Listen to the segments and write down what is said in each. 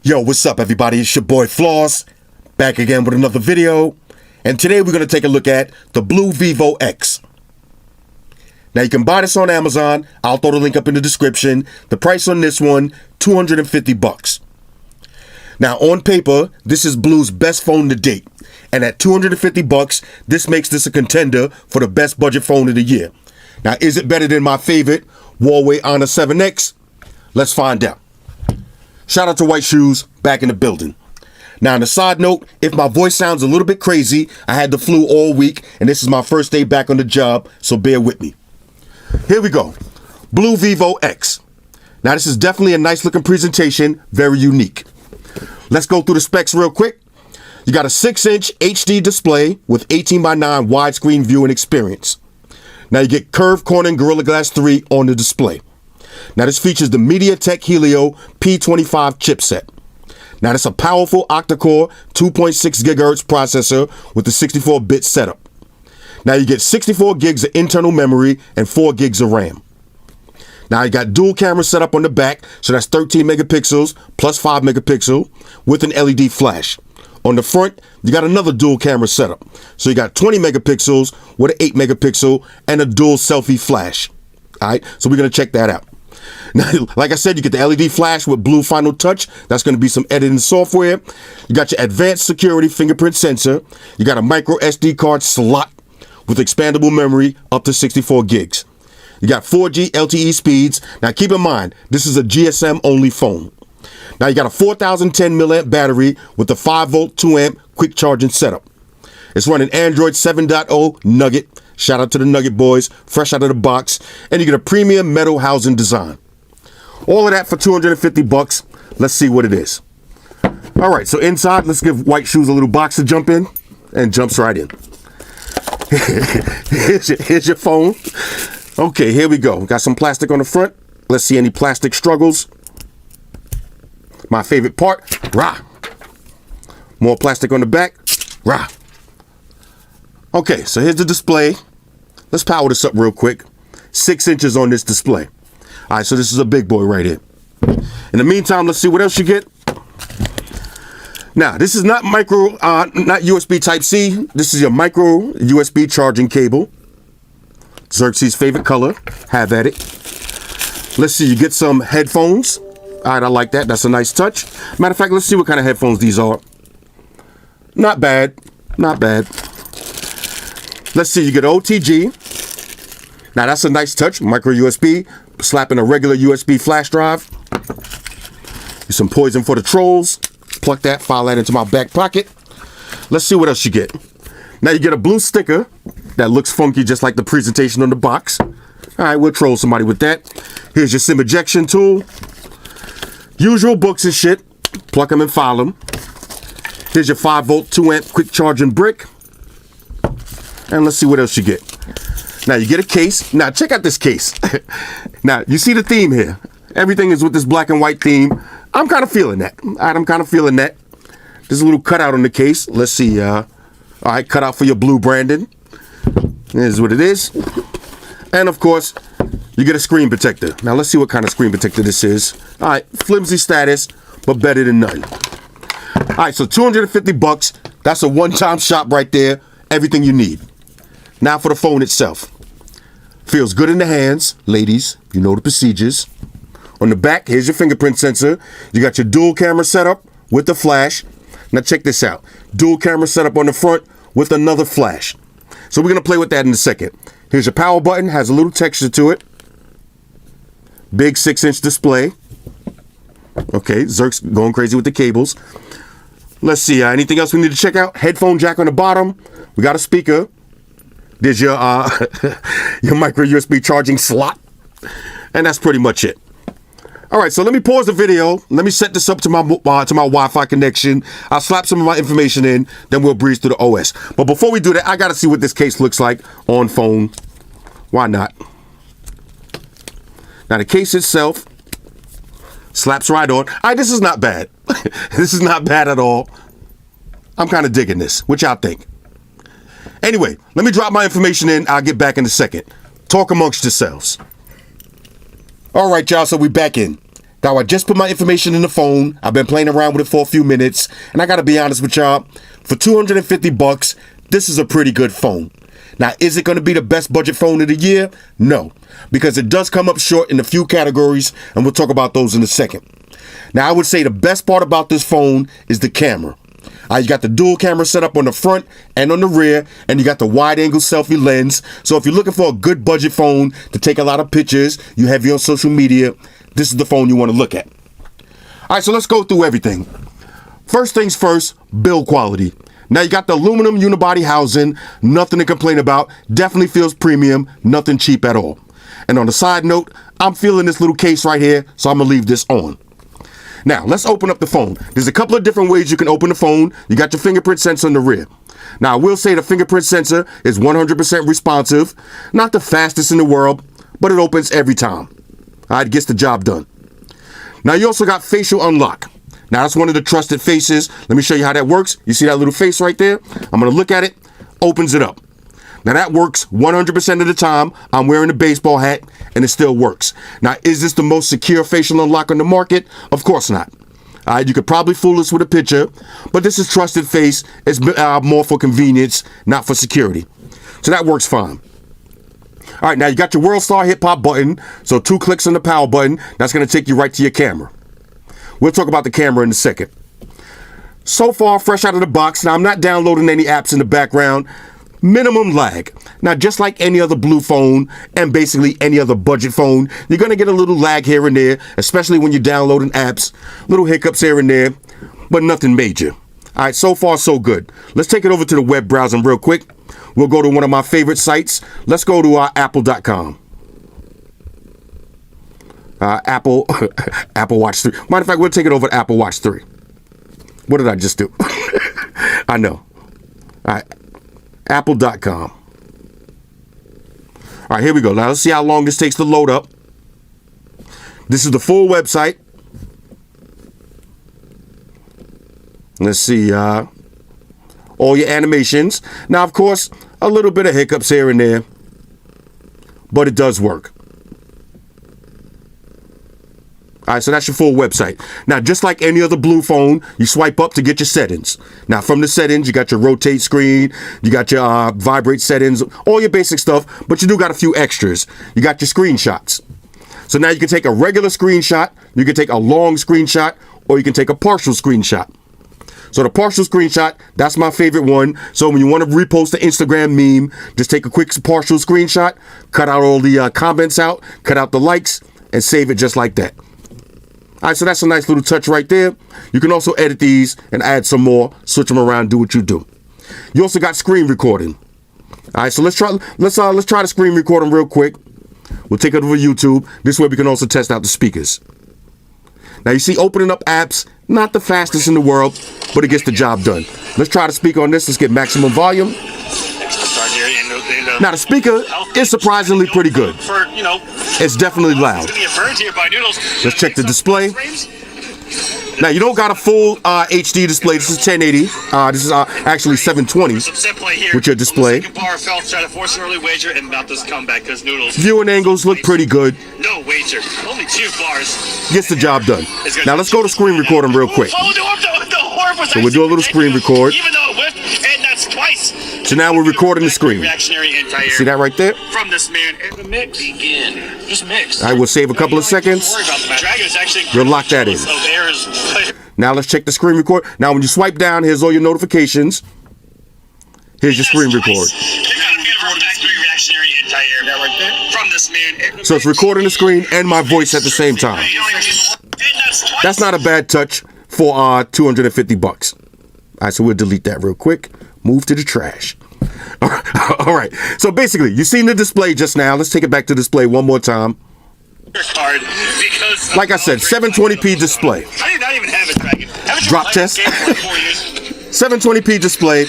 Yo, what's up everybody? It's your boy Floss, back again with another video. And today we're going to take a look at the Blu Vivo X. Now you can buy this on Amazon. I'll throw the link up in the description. The price on this one, $250. Now on paper, this is Blu's best phone to date. And at $250, this makes this a contender for the best budget phone of the year. Now is it better than my favorite Huawei Honor 7X? Let's find out. Shout out to White Shoes, back in the building. Now on a side note, if my voice sounds a little bit crazy, I had the flu all week and this is my first day back on the job, so bear with me. Here we go. Blu Vivo X. Now this is definitely a nice looking presentation, very unique. Let's go through the specs real quick. You got a 6-inch HD display with 18:9 widescreen viewing experience. Now you get curved corner and Gorilla Glass 3 on the display. Now this features the Mediatek Helio P25 chipset. Now that's a powerful octa-core 2.6 GHz processor with the 64-bit setup. Now you get 64 gigs of internal memory and 4 gigs of RAM. Now you got dual camera setup on the back, so that's 13 megapixels plus 5 megapixel with an LED flash. On the front, you got another dual camera setup. So you got 20 megapixels with an 8 megapixel and a dual selfie flash. All right, so we're gonna check that out. Now, like I said, you get the LED flash with Blu Final Touch. That's going to be some editing software. You got your advanced security fingerprint sensor. You got a micro SD card slot with expandable memory up to 64 gigs. You got 4G LTE speeds. Now keep in mind, this is a GSM only phone. Now you got a 4010 milliamp battery with the 5-volt 2-amp quick charging setup. It's running Android 7.0 Nugget. Shout out to the Nugget boys, fresh out of the box. And you get a premium metal housing design. All of that for $250. Let's see what it is. All right, so inside, let's give White Shoes a little box to jump in, and jumps right in. Here's your phone. Okay, here we go. Got some plastic on the front. Let's see any plastic struggles. My favorite part, rah. More plastic on the back, rah. Okay, so here's the display. Let's power this up real quick. 6 inches on this display. All right, so this is a big boy right here. In the meantime, let's see what else you get. Now, this is not not USB Type-C. This is your micro USB charging cable. Xerxes' favorite color. Have at it. Let's see, you get some headphones. All right, I like that. That's a nice touch. Matter of fact, let's see what kind of headphones these are. Not bad. Not bad. Let's see, you get OTG. Now that's a nice touch, micro USB, slapping a regular USB flash drive. Some poison for the trolls. Pluck that, file that into my back pocket. Let's see what else you get. Now you get a blue sticker that looks funky just like the presentation on the box. All right, we'll troll somebody with that. Here's your SIM ejection tool. Usual books and shit. Pluck them and file them. Here's your 5-volt 2-amp quick charging brick. And let's see what else you get. Now you get a case. Now check out this case. Now you see the theme here. Everything is with this black and white theme. I'm kind of feeling that. All right, I'm kind of feeling that. There's a little cutout on the case. Let's see. All right, cutout for your Blu branding. Here's what it is. And of course, you get a screen protector. Now let's see what kind of screen protector this is. All right, flimsy status, but better than none. All right, so $250. That's a one-time shop right there. Everything you need. Now for the phone itself. Feels good in the hands. Ladies, you know the procedures. On the back, here's your fingerprint sensor. You got your dual camera setup with the flash. Now check this out. Dual camera setup on the front with another flash. So we're going to play with that in a second. Here's your power button. Has a little texture to it. Big 6-inch display. Okay, Zerk's going crazy with the cables. Let's see, anything else we need to check out? Headphone jack on the bottom. We got a speaker. There's your your micro USB charging slot. And that's pretty much it. All right, so let me pause the video. Let me set this up to my Wi-Fi connection. I'll slap some of my information in, then we'll breeze through the OS. But before we do that, I got to see what this case looks like on phone. Why not? Now the case itself slaps right on. All right, this is not bad. This is not bad at all. I'm kind of digging this. What y'all think? Anyway, let me drop my information in. I'll get back in a second. Talk amongst yourselves. All right, y'all, so we back in. Now, I just put my information in the phone. I've been playing around with it for a few minutes, and I gotta be honest with y'all, for 250 bucks, this is a pretty good phone. Now, is it gonna be the best budget phone of the year? No, because it does come up short in a few categories, and we'll talk about those in a second. Now, I would say the best part about this phone is the camera. You got the dual camera set up on the front and on the rear, and you got the wide angle selfie lens. So if you're looking for a good budget phone to take a lot of pictures, you have your social media, this is the phone you want to look at. All right, so let's go through everything. First things first, build quality. Now you got the aluminum unibody housing, nothing to complain about, definitely feels premium, nothing cheap at all. And on a side note, I'm feeling this little case right here, so I'm gonna leave this on. Now, let's open up the phone. There's a couple of different ways you can open the phone. You got your fingerprint sensor in the rear. Now, I will say the fingerprint sensor is 100% responsive. Not the fastest in the world, but it opens every time. All right, it gets the job done. Now, you also got facial unlock. Now, that's one of the trusted faces. Let me show you how that works. You see that little face right there? I'm going to look at it, opens it up. Now, that works 100% of the time. I'm wearing a baseball hat, and it still works. Now, is this the most secure facial unlock on the market? Of course not. You could probably fool us with a picture, but this is trusted face. It's more for convenience, not for security. So that works fine. All right, now you got your World Star Hip Hop button. So 2 clicks on the power button. That's going to take you right to your camera. We'll talk about the camera in a second. So far, fresh out of the box. Now, I'm not downloading any apps in the background. Minimum lag. Now, just like any other Blu phone and basically any other budget phone, you're going to get a little lag here and there, especially when you're downloading apps. Little hiccups here and there, but nothing major. All right, so far, so good. Let's take it over to the web browsing real quick. We'll go to one of my favorite sites. Let's go to apple.com. Apple Watch 3. Matter of fact, we'll take it over to Apple Watch 3. What did I just do? I know. All right. Apple.com. All right, here we go. Now let's see how long this takes to load up. This is the full website. Let's see all your animations. Now, of course, a little bit of hiccups here and there, but it does work. All right, so that's your full website. Now, just like any other Blu phone, you swipe up to get your settings. Now, from the settings, you got your rotate screen, you got your vibrate settings, all your basic stuff, but you do got a few extras. You got your screenshots. So now you can take a regular screenshot, you can take a long screenshot, or you can take a partial screenshot. So the partial screenshot, that's my favorite one. So when you want to repost the Instagram meme, just take a quick partial screenshot, cut out all the comments out, cut out the likes, and save it just like that. All right, so that's a nice little touch right there. You can also edit these and add some more, switch them around, do what you do. You also got screen recording. All right, so let's try the screen recording real quick. We'll take it over YouTube. This way we can also test out the speakers. Now you see opening up apps, not the fastest in the world, but it gets the job done. Let's try to speak on this. Let's get maximum volume. Now the speaker is surprisingly pretty good. It's definitely loud. Let's check the display. Now you don't got a full HD display. This is 1080. This is actually 720 with your display. Viewing angles look pretty good. No wager. Only 2 bars. Gets the job done. Now let's go to screen recording real quick. So we'll do a little screen record. Even though it whipped, and that's twice. So now we're recording the screen. See that right there? From this man, the mix begin. Just mix. I will save a couple of seconds. We'll lock that in. Now let's check the screen record. Now when you swipe down, here's all your notifications. Here's your screen record. So it's recording the screen and my voice at the same time. That's not a bad touch for 250 bucks. All right, so we'll delete that real quick. Move to the trash. All right. So basically, you've seen the display just now. Let's take it back to display one more time. Like I said, 720p display. I did not even have a Dragon. Drop test. 720p display.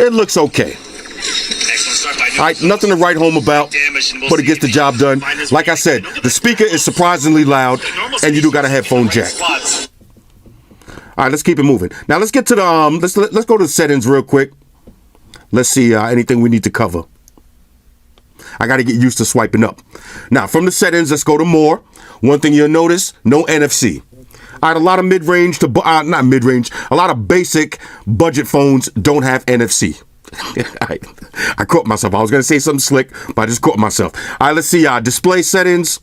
It looks okay. All right, nothing to write home about, but it gets the job done. Like I said, the speaker is surprisingly loud, and you do got a headphone jack. All right, let's keep it moving. Now let's get to the let's go to the settings real quick. Let's see anything we need to cover. All I got to get used to swiping up. Now, from the settings, let's go to more. One thing you'll notice, no NFC. All right, a lot of mid-range to, not mid-range, a lot of basic budget phones don't have NFC. I caught myself. I was going to say something slick, but I just caught myself. All right, let's see display settings.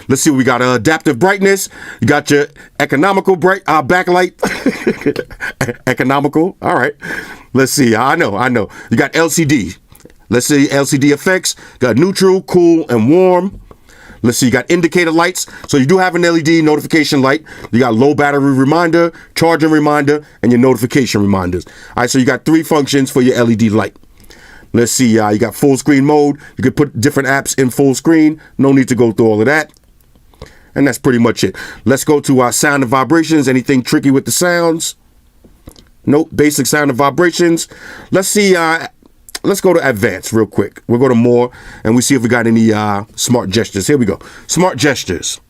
Let's see, we got adaptive brightness. You got your economical backlight. Economical. All right. Let's see. I know. You got LCD. Let's see, LCD effects. Got neutral, cool, and warm. Let's see, you got indicator lights. So you do have an LED notification light. You got low battery reminder, charging reminder, and your notification reminders. All right, so you got 3 functions for your LED light. Let's see, you got full screen mode. You can put different apps in full screen. No need to go through all of that. And that's pretty much it. Let's go to our sound and vibrations. Anything tricky with the sounds? Nope, basic sound and vibrations. Let's see, let's go to advanced real quick. We'll go to more and we see if we got any smart gestures. Here we go. Smart gestures.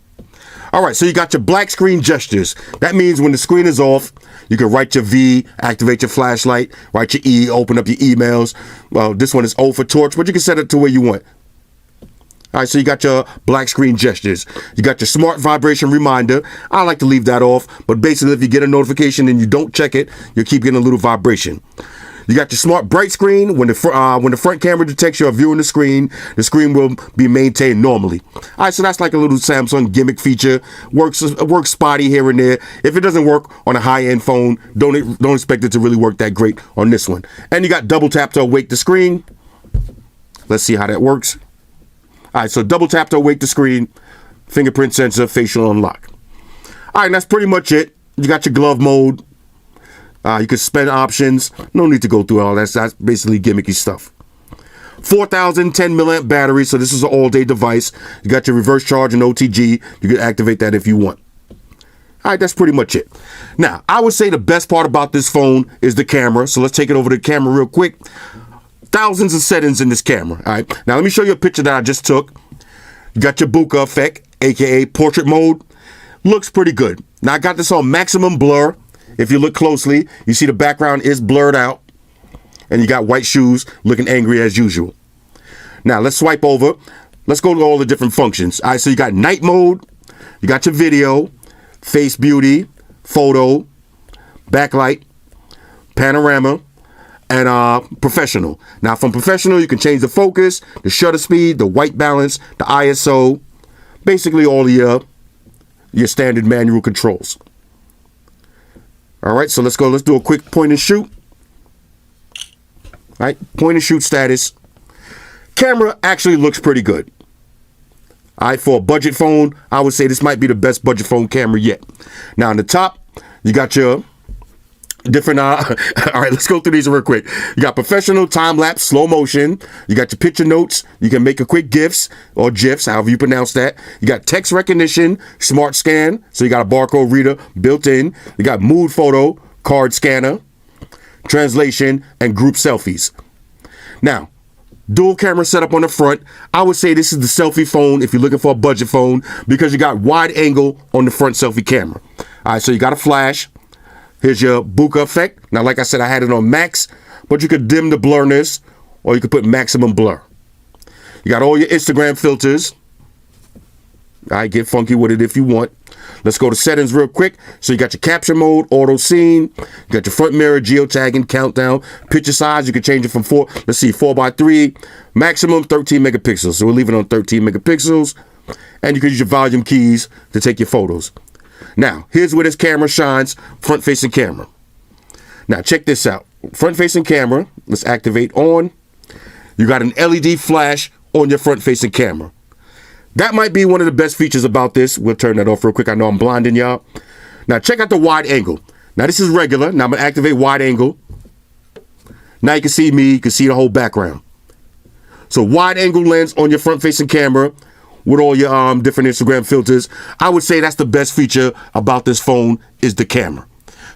All right, so you got your black screen gestures. That means when the screen is off, you can write your V, activate your flashlight, write your E, open up your emails. Well, this one is O for torch, but you can set it to where you want. All right, so you got your black screen gestures. You got your smart vibration reminder. I like to leave that off, but basically if you get a notification and you don't check it, you'll keep getting a little vibration. You got your smart bright screen. When the front camera detects you're viewing the screen will be maintained normally. All right, so that's like a little Samsung gimmick feature. Works spotty here and there. If it doesn't work on a high-end phone, don't expect it to really work that great on this one. And you got double tap to awake the screen. Let's see how that works. All right, so double tap to awake the screen. Fingerprint sensor, facial unlock. All right, and that's pretty much it. You got your glove mode. You can spend options. No need to go through all that. That's basically gimmicky stuff. 4,010 milliamp battery, so this is an all-day device. You got your reverse charge and OTG. You can activate that if you want. All right, that's pretty much it. Now, I would say the best part about this phone is the camera. So let's take it over to the camera real quick. Thousands of settings in this camera. All right, now let me show you a picture that I just took. You got your bokeh effect, aka portrait mode. Looks pretty good. Now, I got this on maximum blur. If you look closely, you see the background is blurred out. And you got white shoes looking angry as usual. Now, let's swipe over. Let's go to all the different functions. All right, so you got night mode. You got your video, face beauty, photo, backlight, panorama, and professional. Now, from professional, you can change the focus, the shutter speed, the white balance, the ISO. Basically, all your standard manual controls. All right, so let's go. Let's do a quick point and shoot. All right, point and shoot status. Camera actually looks pretty good. All right, for a budget phone, I would say this might be the best budget phone camera yet. Now, on the top, you got your different, all right, let's go through these real quick. You got professional, time-lapse, slow motion. You got your picture notes. You can make a quick GIFs or GIFs, however you pronounce that. You got text recognition, smart scan. So you got a barcode reader built in. You got mood photo, card scanner, translation, and group selfies. Now, dual camera setup on the front. I would say this is the selfie phone if you're looking for a budget phone because you got wide angle on the front selfie camera. All right, so you got a flash. Here's your bokeh effect. Now, like I said, I had it on max, but you could dim the blurriness or you could put maximum blur. You got all your Instagram filters. All right, get funky with it if you want. Let's go to settings real quick. So you got your capture mode, auto scene. You got your front mirror, geotagging, countdown. Picture size, you can change it from 4:3, maximum 13 megapixels. So we'll leave it on 13 megapixels. And you can use your volume keys to take your photos. Now, here's where this camera shines, front-facing camera. Now, check this out. Front-facing camera, let's activate on. You got an LED flash on your front-facing camera. That might be one of the best features about this. We'll turn that off real quick. I know I'm blinding y'all. Now, check out the wide angle. Now, this is regular. Now, I'm going to activate wide angle. Now, you can see me. You can see the whole background. So, wide angle lens on your front-facing camera with all your different Instagram filters. I would say that's the best feature about this phone is the camera.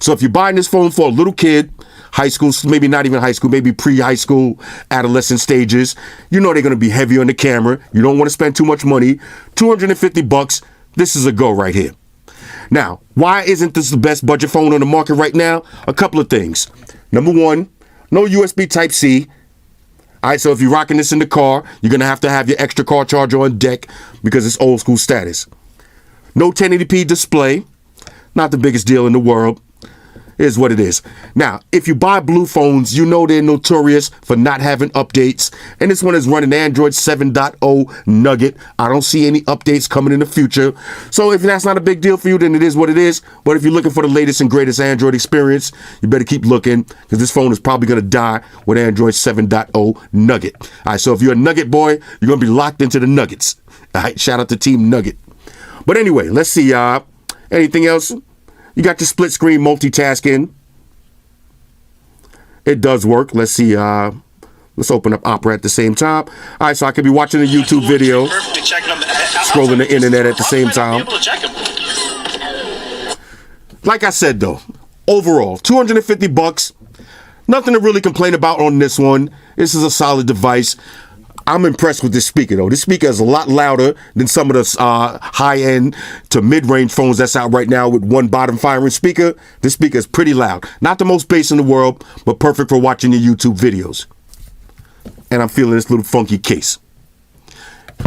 So if you're buying this phone for a little kid, high school, maybe not even high school, maybe pre-high school, adolescent stages, you know they're going to be heavy on the camera. You don't want to spend too much money. $250, this is a go right here. Now, why isn't this the best budget phone on the market right now? A couple of things. Number one, no USB Type-C. All right, so if you're rocking this in the car, you're going to have your extra car charger on deck because it's old school status. No 1080p display. Not the biggest deal in the world. It is what it is. Now, if you buy Blu phones, you know they're notorious for not having updates. And this one is running Android 7.0 Nugget. I don't see any updates coming in the future. So if that's not a big deal for you, then it is what it is. But if you're looking for the latest and greatest Android experience, you better keep looking because this phone is probably going to die with Android 7.0 Nugget. All right, so if you're a Nugget boy, you're going to be locked into the Nuggets. All right, shout out to Team Nugget. But anyway, let's see. Anything else? You got your split screen multitasking. It does work. Let's see. Let's open up Opera at the same time. All right, so I could be watching a YouTube video, scrolling the internet at the same time. Like I said, though, overall, $250. Nothing to really complain about on this one. This is a solid device. I'm impressed with this speaker, though. This speaker is a lot louder than some of the high-end to mid-range phones that's out right now with one bottom firing speaker. This speaker is pretty loud. Not the most bass in the world, but perfect for watching your YouTube videos. And I'm feeling this little funky case.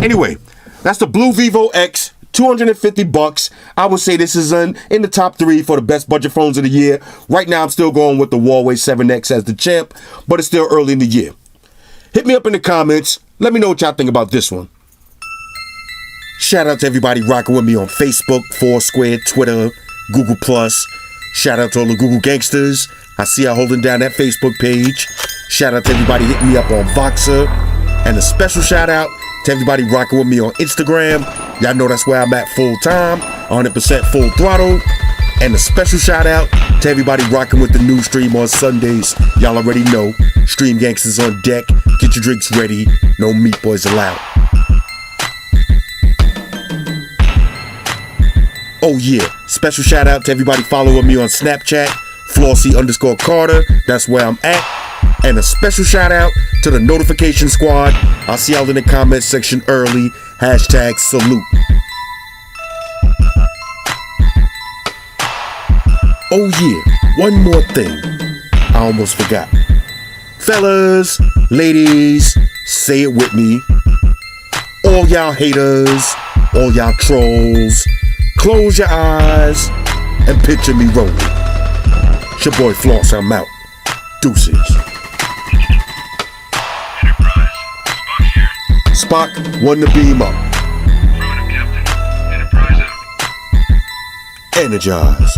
Anyway, that's the Blu Vivo X, $250. I would say this is in the top 3 for the best budget phones of the year. Right now, I'm still going with the Huawei 7X as the champ, but it's still early in the year. Hit me up in the comments. Let me know what y'all think about this one. Shout out to everybody rocking with me on Facebook, Foursquare, Twitter, Google+. Shout out to all the Google gangsters. I see y'all holding down that Facebook page. Shout out to everybody hitting me up on Voxer. And a special shout out to everybody rocking with me on Instagram. Y'all know that's where I'm at full time, 100% full throttle. And a special shout out to everybody rocking with the new stream on Sundays. Y'all already know, Stream Gangsters on deck. Get your drinks ready. No meat boys allowed. Oh yeah, special shout out to everybody following me on Snapchat, Flossy_Carter. That's where I'm at. And a special shout out to the notification squad. I'll see y'all in the comment section early. #salute. Oh yeah, one more thing. I almost forgot. Fellas, ladies, say it with me. All y'all haters, all y'all trolls, close your eyes and picture me rolling. It's your boy Floss, I'm out. Deuces. Spock, one to beam up. Energize.